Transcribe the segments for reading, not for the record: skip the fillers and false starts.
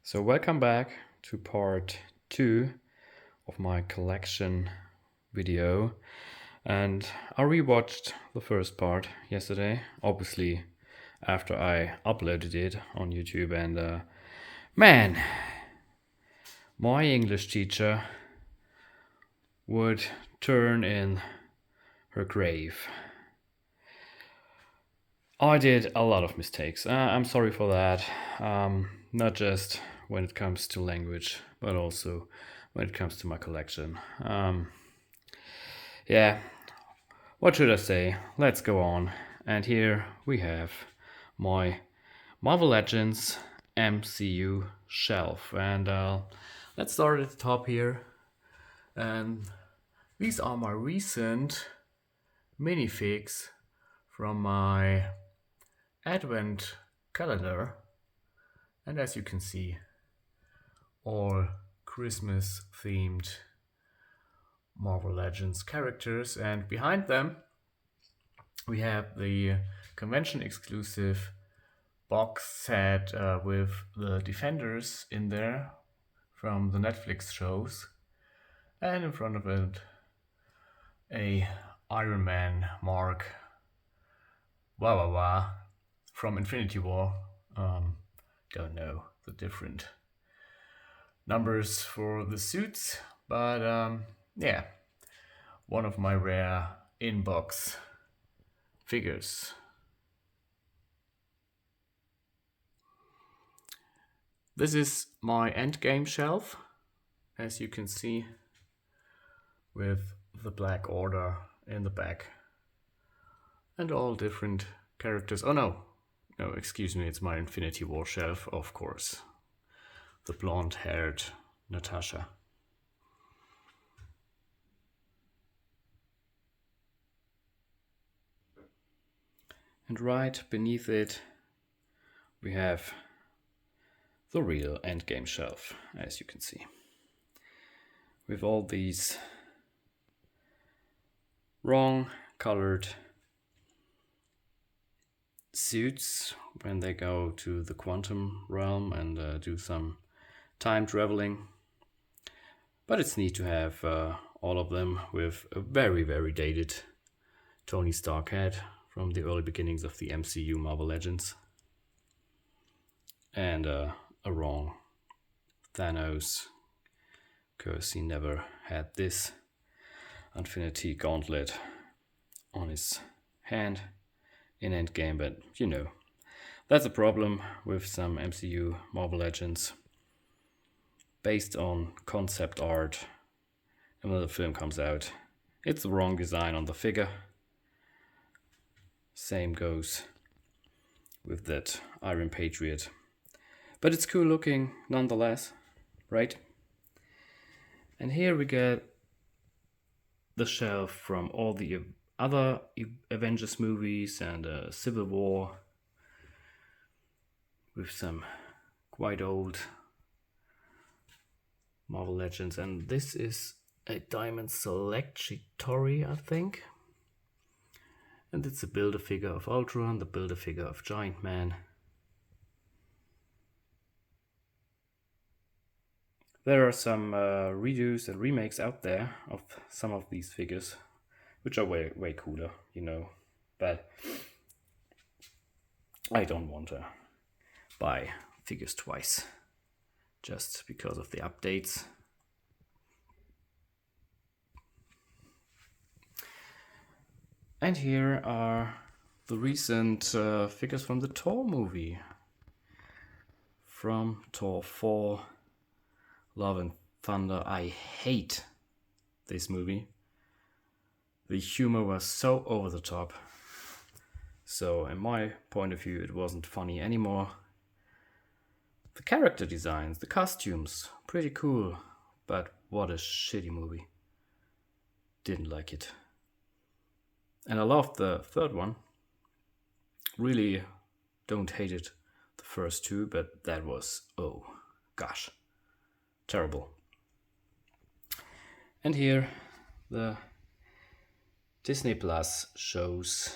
So, welcome back to part two of my collection video. And I rewatched the first part yesterday, obviously, after I uploaded it on YouTube. And man, my English teacher would turn in her grave. I did a lot of mistakes. I'm sorry for that. Not just when it comes to language, but also when it comes to my collection. Yeah, what should I say? Let's go on. And here we have my Marvel Legends MCU shelf. And let's start at the top here. And these are my recent minifigs from my Advent calendar. And as you can see, all Christmas themed Marvel Legends characters, and behind them we have the convention exclusive box set with the Defenders in there from the Netflix shows, and in front of it a Iron Man Mark from Infinity War. Don't know the different numbers for the suits, but yeah, one of my rare inbox figures. This is my endgame shelf, as you can see, with the Black Order in the back and all different characters. Oh no, excuse me, it's my Infinity War shelf, of course. The blonde-haired Natasha. And right beneath it, we have the real endgame shelf, as you can see. With all these wrong colored suits when they go to the quantum realm and do some time traveling. But it's neat to have all of them with a very, very dated Tony Stark head from the early beginnings of the MCU Marvel Legends. And a wrong Thanos, because he never had this Infinity Gauntlet on his hand in Endgame, but that's a problem with some MCU Marvel Legends based on concept art, and when the film comes out, it's the wrong design on the figure. Same goes with that Iron Patriot. But it's cool looking nonetheless, right? And here we get the shelf from all the other Avengers movies and Civil War, with some quite old Marvel Legends. And this is a Diamond Select Chitauri, I think. And it's a Build-A-Figure of Ultron, the Build-A-Figure of Giant Man. There are some redos and remakes out there of some of these figures, which are way, way cooler, but I don't want to buy figures twice just because of the updates. And here are the recent figures from the Thor movie. From Thor 4, Love and Thunder. I hate this movie. The humor was so over the top. So in my point of view, it wasn't funny anymore. The character designs, the costumes, pretty cool. But what a shitty movie. Didn't like it. And I loved the third one. Really don't hate it, the first two, but that was, oh gosh, terrible. And here the Disney Plus shows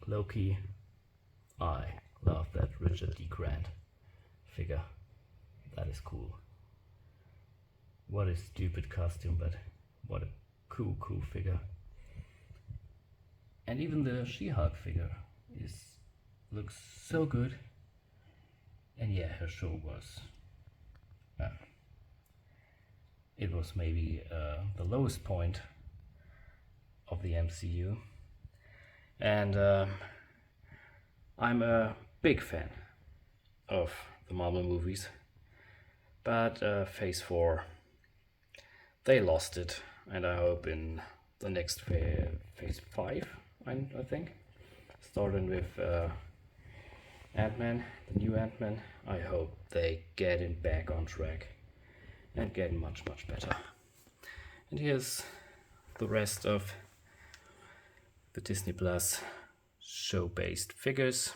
Loki. I Love that Richard D. Grant figure. That is cool. What a stupid costume, but what a cool figure. And even the She-Hulk figure looks so good. And yeah, her show was it was maybe the lowest point of the MCU. And I'm a big fan of the Marvel movies, but Phase 4, they lost it, and I hope in the next Phase 5, I think, starting with Ant-Man, the new Ant-Man, I hope they get him back on track and get much better. And here's the rest of the Disney Plus show-based figures.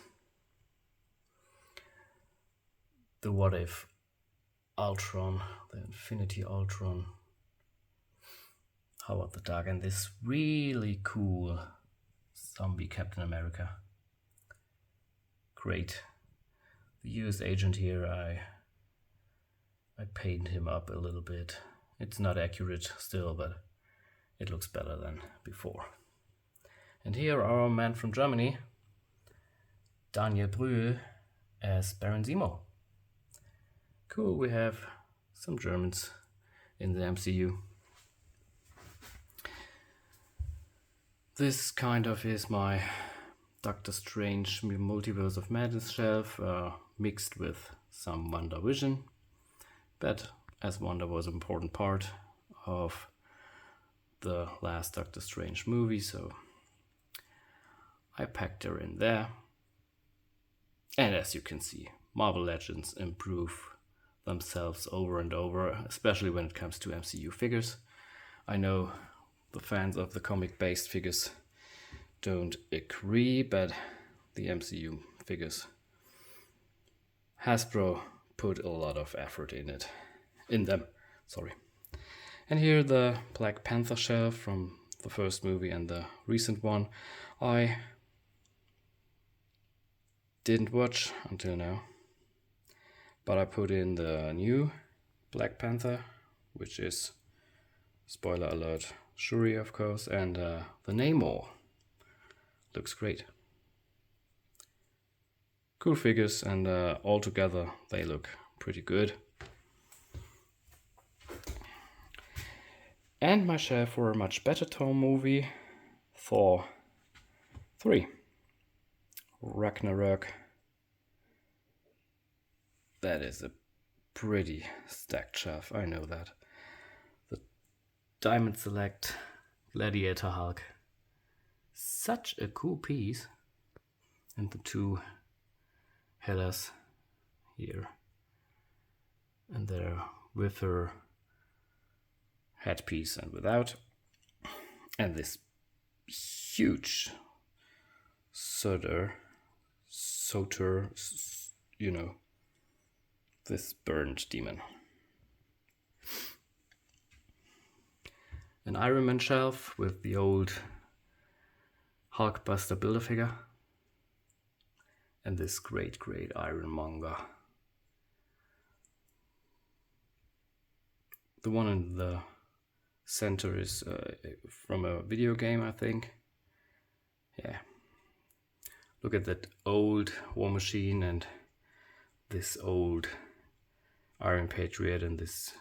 The What If Ultron, the Infinity Ultron, Howard the Duck, and this really cool zombie Captain America. Great. The US agent here, I painted him up a little bit. It's not accurate still, but it looks better than before. And here our man from Germany, Daniel Brühl, as Baron Zemo. Cool, we have some Germans in the MCU. This kind of is my Doctor Strange Multiverse of Madness shelf, mixed with some WandaVision. But as Wanda was an important part of the last Doctor Strange movie, so I packed her in there. And as you can see, Marvel Legends improve themselves over and over, especially when it comes to MCU figures. I know the fans of the comic-based figures don't agree, but the MCU figures, Hasbro put a lot of effort in them. And here the Black Panther shelf from the first movie and the recent one. I didn't watch until now, but I put in the new Black Panther, which is, spoiler alert, Shuri of course, and the Namor. Looks great. Cool figures, and all together they look pretty good. And my shelf for a much better tone movie, Thor 3. Ragnarok. That is a pretty stacked shelf, I know that. The Diamond Select Gladiator Hulk. Such a cool piece. And the two Hellas here. And they're with her headpiece and without. And this huge Soter, you know, this burned demon. An Iron Man shelf with the old Hulkbuster Build-A-Figure. And this great Ironmonger. The one in the center is from a video game, I think. Yeah. Look at that old War Machine and this old Iron Patriot and this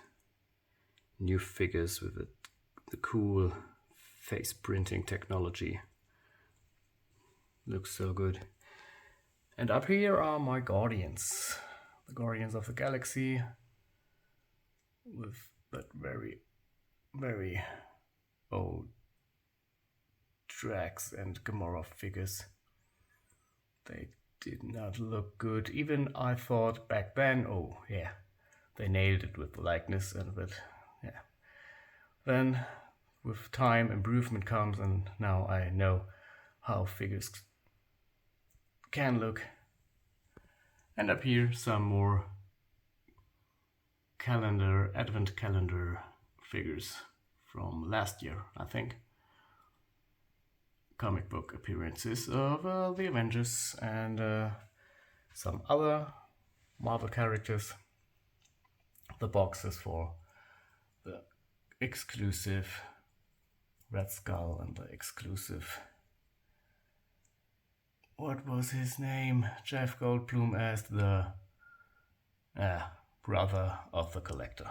new figures with the cool face printing technology. Looks so good. And up here are my Guardians. The Guardians of the Galaxy. With that very old Drax and Gamora figures. They did not look good. Even I thought back then, oh yeah, they nailed it with the likeness, and but yeah. Then with time improvement comes, and now I know how figures can look. And up here some more advent calendar figures from last year, I think. Comic book appearances of the Avengers, and some other Marvel characters. The boxes for the exclusive Red Skull and the exclusive, what was his name? Jeff Goldblum as the brother of the Collector.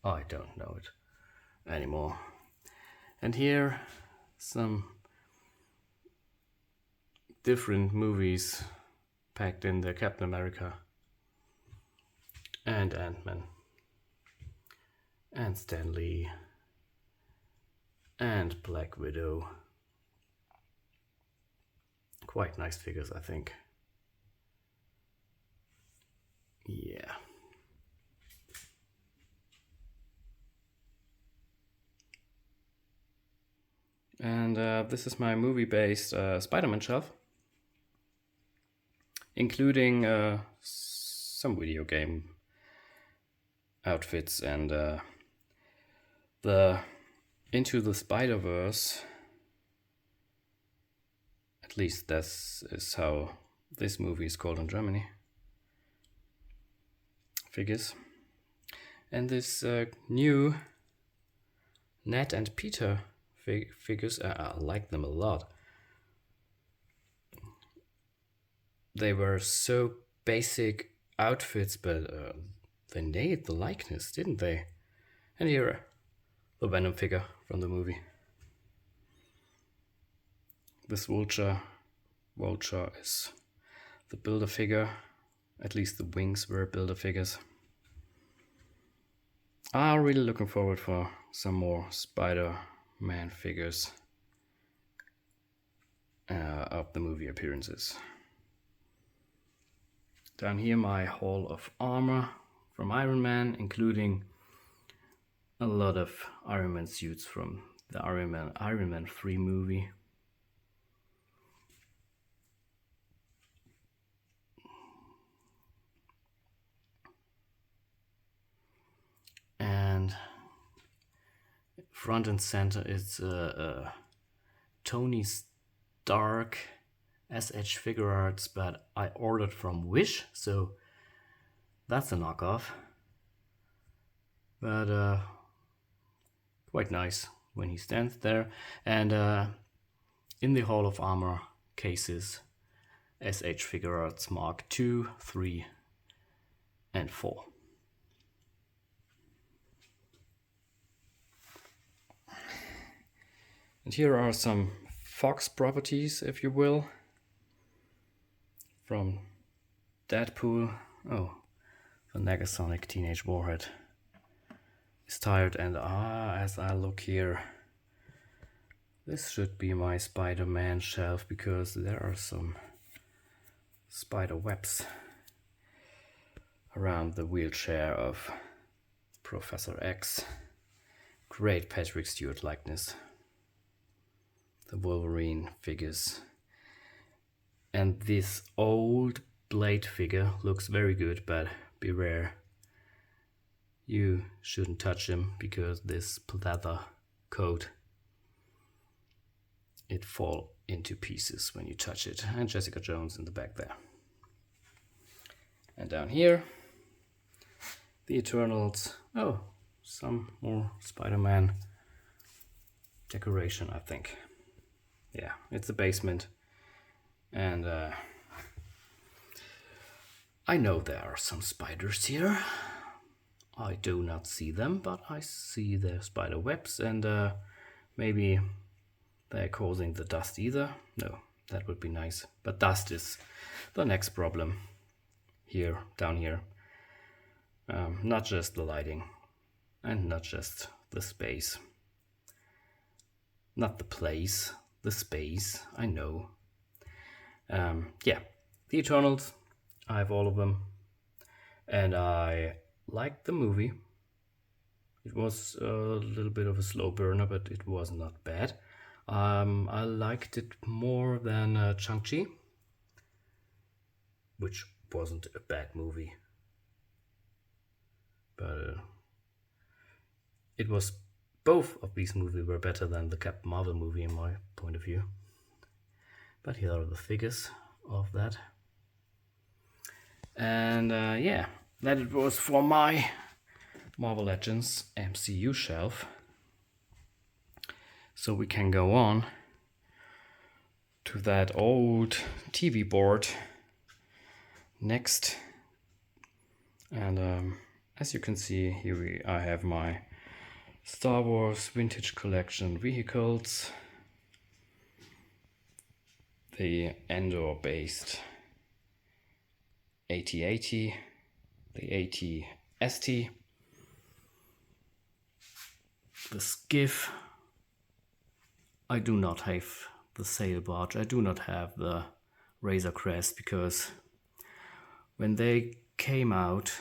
I don't know it anymore. And here some different movies packed in the Captain America and Ant-Man and Stan Lee and Black Widow. Quite nice figures, I think. Yeah. And this is my movie-based Spider-Man shelf, including some video game outfits and the Into the Spider-Verse. At least this is how this movie is called in Germany. Figures. And this new Ned and Peter figures, I like them a lot. They were so basic outfits, but they nailed the likeness, didn't they? And here, the Venom figure from the movie. This Vulture is the Build-A-Figure. At least the wings were Build-A-Figures. I'm really looking forward for some more Spider-Man figures of the movie appearances. Down here, my Hall of Armor from Iron Man, including a lot of Iron Man suits from the Iron Man 3 movie. And front and center is Tony Stark SH figure arts, but I ordered from Wish, so that's a knockoff. But quite nice when he stands there. And in the Hall of Armor cases, SH figure arts Mark 2, 3, and 4. And here are some Fox properties, if you will, from Deadpool. Oh, the Negasonic Teenage Warhead is tired, and as I look here, this should be my Spider-Man shelf, because there are some spider webs around the wheelchair of Professor X. Great Patrick Stewart likeness. The Wolverine figures. And this old Blade figure looks very good, but beware. You shouldn't touch him, because this leather coat, it fall into pieces when you touch it. And Jessica Jones in the back there. And down here, the Eternals. Oh, some more Spider-Man decoration, I think. Yeah, it's a basement. And I know there are some spiders here. I do not see them, but I see their spider webs, and maybe they're causing the dust either. No, that would be nice. But dust is the next problem here, down here. Not just the lighting, and not just the space. Not the place, the space, I know. Yeah, the Eternals, I have all of them. And I liked the movie. It was a little bit of a slow burner, but it was not bad. I liked it more than Shang-Chi, which wasn't a bad movie. But it was, both of these movies were better than the Captain Marvel movie in my point of view. But here are the figures of that. And yeah, that it was for my Marvel Legends MCU shelf. So we can go on to that old TV board next. And as you can see here, I have my Star Wars Vintage Collection vehicles, the Endor-based AT-80, the AT-ST, the Skiff. I do not have the sail barge. I do not have the Razor Crest, because when they came out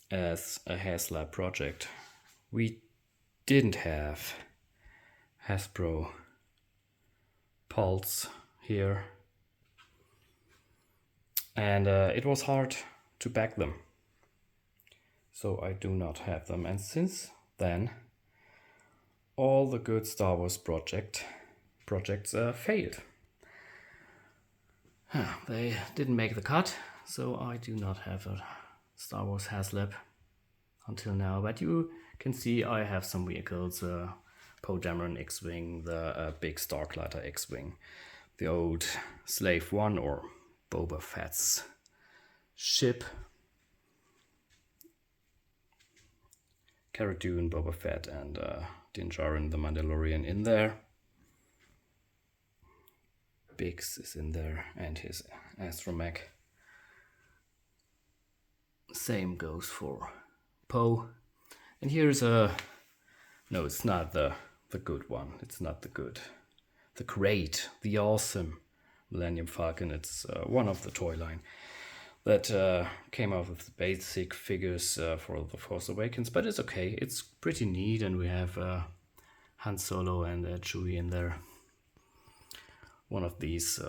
as a HasLab project, we didn't have Hasbro Pulse here, and it was hard to back them, so I do not have them. And since then, all the good Star Wars projects failed. They didn't make the cut, so I do not have a Star Wars HasLab until now. But you can see I have some vehicles: Poe Dameron X-Wing, the big Starklighter X-Wing, the old Slave One or Boba Fett's ship, Cara Dune, Boba Fett, and Din Djarin the Mandalorian in there. Biggs is in there, and his astromech. Same goes for Poe. And here's no, it's not the good one. It's not the great, the awesome Millennium Falcon. It's one of the toy line that came out with the basic figures for The Force Awakens, but it's okay. It's pretty neat, and we have Han Solo and Chewie in there. One of these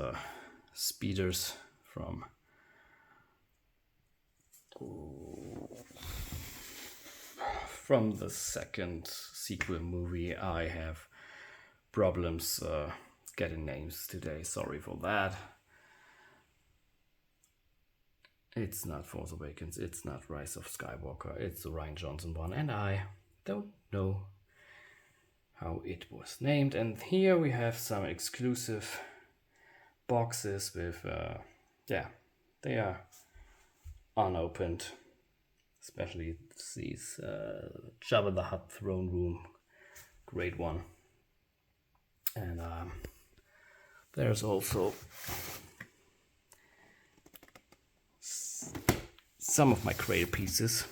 speeders from the second sequel movie. I have problems getting names today, sorry for that. It's not Force Awakens, it's not Rise of Skywalker, it's the Rian Johnson one, and I don't know how it was named. And here we have some exclusive boxes with, yeah, they are unopened, especially these Jabba the Hutt throne room, great one. And there's also some of my cradle pieces.